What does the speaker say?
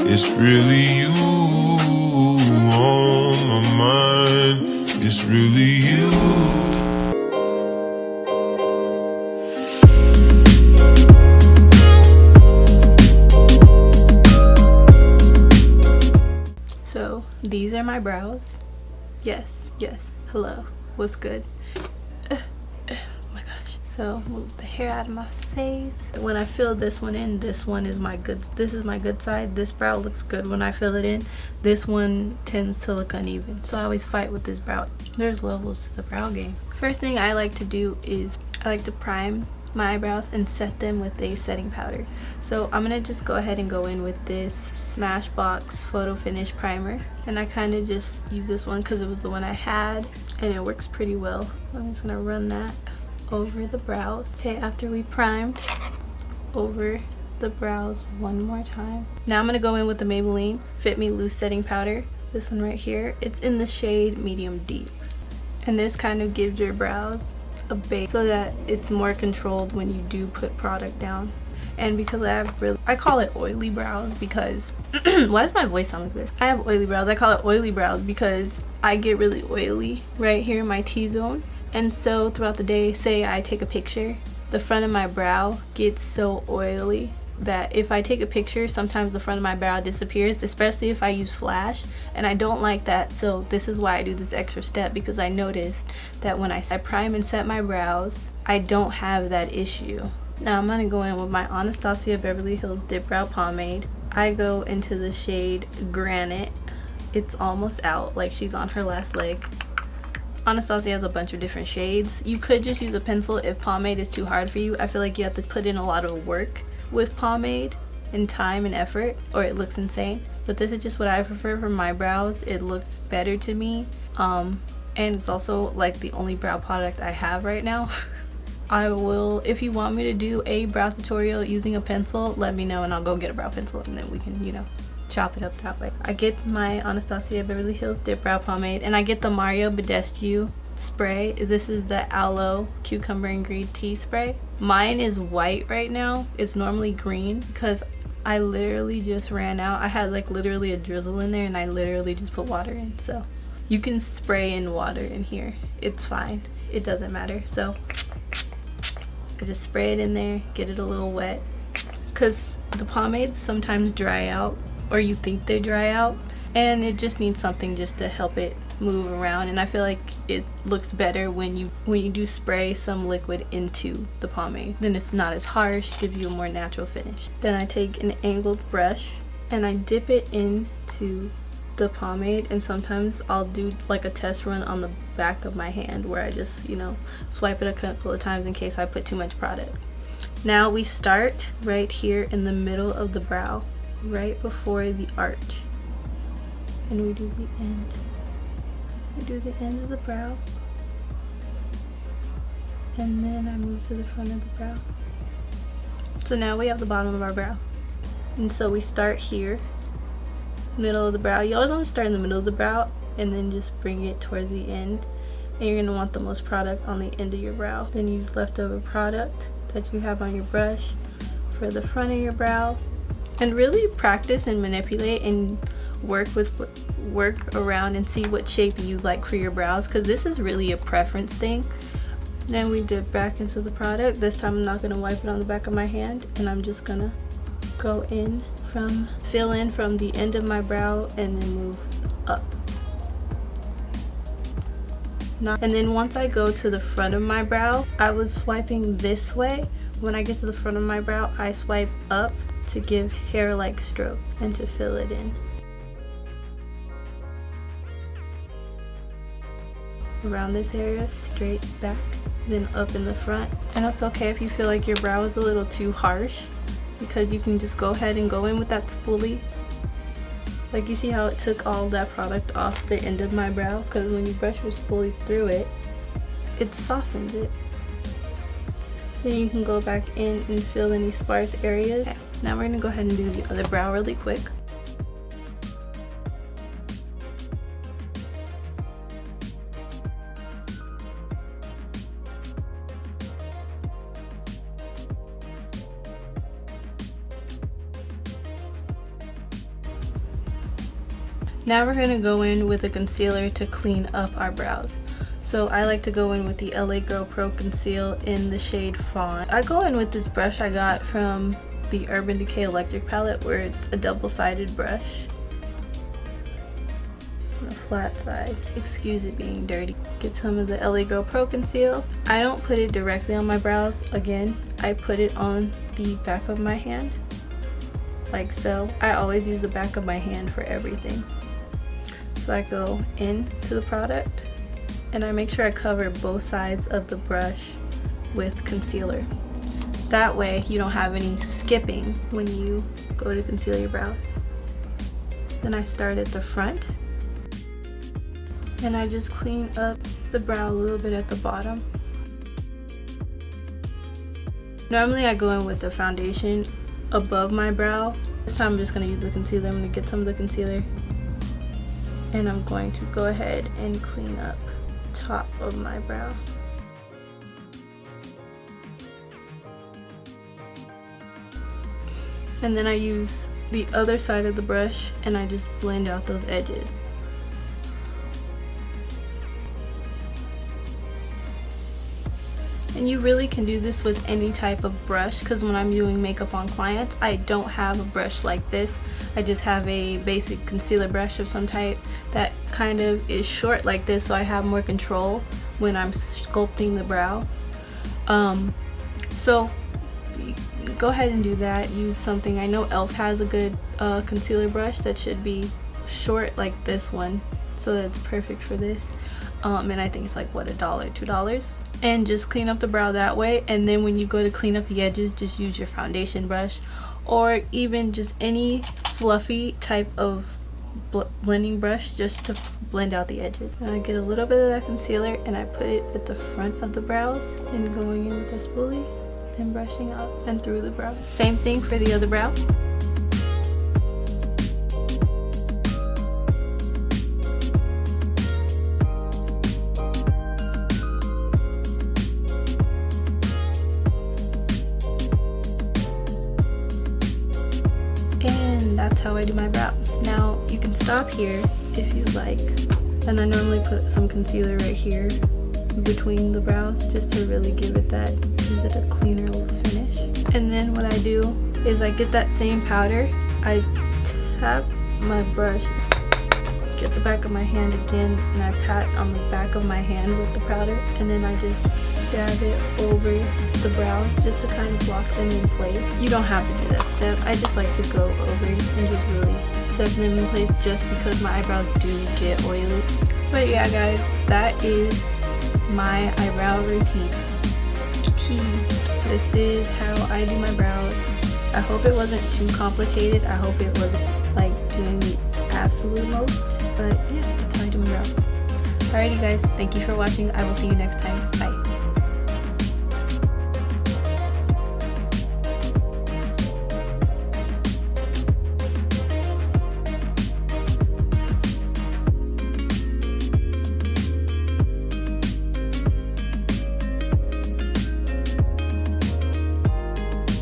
It's really you on my mind. It's really you. So these are my brows. Yes, hello, what's good? Oh my gosh. So move the hair out of my face. When I fill this one in, this is my good side. This brow looks good when I fill it in. This one tends to look uneven, so I always fight with this brow. There's levels to the brow game. First thing I like to do is I like to prime my eyebrows and set them with a setting powder. So I'm gonna just go ahead and go in with this Smashbox Photo Finish primer, and I kind of just use this one because it was the one I had and it works pretty well. I'm just gonna run that over the brows. Okay, after we primed over the brows one more time, now I'm gonna go in with the Maybelline Fit Me Loose setting powder, this one right here. It's in the shade medium deep, and this kind of gives your brows a base so that it's more controlled when you do put product down. And because I call it oily brows because why does my voice sound like this? I have oily brows. I call it oily brows because I get really oily right here in my T-zone, and so throughout the day, say I take a picture, the front of my brow gets so oily that if I take a picture, sometimes the front of my brow disappears, especially if I use flash, and I don't like that. So this is why I do this extra step, because I noticed that when I prime and set my brows, I don't have that issue. Now I'm gonna go in with my Anastasia Beverly Hills Dip Brow Pomade. I go into the shade Granite. It's almost out, like she's on her last leg. Anastasia has a bunch of different shades. You could just use a pencil if pomade is too hard for you. I feel like you have to put in a lot of work with pomade and time and effort, or it looks insane. But this is just what I prefer for my brows. It looks better to me, and it's also like the only brow product I have right now. I will, if you want me to do a brow tutorial using a pencil, let me know and I'll go get a brow pencil, and then we can, you know, chop it up that way. I get my Anastasia Beverly Hills Dip Brow Pomade, and I get the Mario Badescu spray. This is the Aloe Cucumber and Green Tea spray. Mine is white right now. It's normally green because I literally just ran out. I had like literally a drizzle in there, and I literally just put water in. So you can spray in water in here. It's fine. It doesn't matter. So I just spray it in there, get it a little wet, because the pomades sometimes dry out, or you think they dry out, and it just needs something just to help it move around. And I feel like it looks better when you do spray some liquid into the pomade. Then it's not as harsh, gives you a more natural finish. Then I take an angled brush and I dip it into the pomade, and sometimes I'll do like a test run on the back of my hand where I just, you know, swipe it a couple of times in case I put too much product. Now we start right here in the middle of the brow, right before the arch, and we do the end. I do the end of the brow, and then I move to the front of the brow. So now we have the bottom of our brow, and so we start here, middle of the brow. You always want to start in the middle of the brow and then just bring it towards the end, and you're going to want the most product on the end of your brow. Then use leftover product that you have on your brush for the front of your brow, and really practice and manipulate and work around and see what shape you like for your brows, because this is really a preference thing. Then we dip back into the product. This time I'm not going to wipe it on the back of my hand, and I'm just going to go in fill in from the end of my brow and then move up. And then once I go to the front of my brow, I was swiping this way. When I get to the front of my brow, I swipe up to give hair-like stroke and to fill it in. Around this area, straight back, then up in the front. And it's okay if you feel like your brow is a little too harsh, because you can just go ahead and go in with that spoolie. Like, you see how it took all that product off the end of my brow? Because when you brush your spoolie through it, it softens it. Then you can go back in and fill any sparse areas. Okay, now we're going to go ahead and do the other brow really quick. Now we're gonna go in with a concealer to clean up our brows. So I like to go in with the LA Girl Pro Conceal in the shade Fawn. I go in with this brush I got from the Urban Decay Electric palette, where it's a double-sided brush on the flat side. Excuse it being dirty. Get some of the LA Girl Pro Conceal. I don't put it directly on my brows. Again, I put it on the back of my hand, like so. I always use the back of my hand for everything. So I go into the product and I make sure I cover both sides of the brush with concealer. That way you don't have any skipping when you go to conceal your brows. Then I start at the front and I just clean up the brow a little bit at the bottom. Normally I go in with the foundation above my brow. This time I'm just going to use the concealer. I'm going to get some of the concealer and I'm going to go ahead and clean up top of my brow. And then I use the other side of the brush and I just blend out those edges. And you really can do this with any type of brush, because when I'm doing makeup on clients, I don't have a brush like this. I just have a basic concealer brush of some type that kind of is short like this, so I have more control when I'm sculpting the brow. So go ahead and do that. Use something. I know e.l.f. has a good concealer brush that should be short like this one, so that's perfect for this. And I think it's like, what, $1, $2? And just clean up the brow that way. And then when you go to clean up the edges, just use your foundation brush or even just any fluffy type of blending brush just to blend out the edges. And I get a little bit of that concealer and I put it at the front of the brows and going in with a spoolie and brushing up and through the brow. Same thing for the other brow. And that's how I do my brows. Now you can stop here if you like, and I normally put some concealer right here between the brows just to really give it that, gives it a cleaner finish. And then what I do is I get that same powder, I tap my brush, get the back of my hand again, and I pat on the back of my hand with the powder, and then I just dab it over the brows just to kind of lock them in place. You don't have to do that step. I just like to go over and just really set them in place just because my eyebrows do get oily. But yeah guys, that is my eyebrow routine. This is how I do my brows. I hope it wasn't too complicated. I hope it wasn't like doing the absolute most. But yeah, that's how I do my brows. Alrighty guys, thank you for watching. I will see you next time. Bye.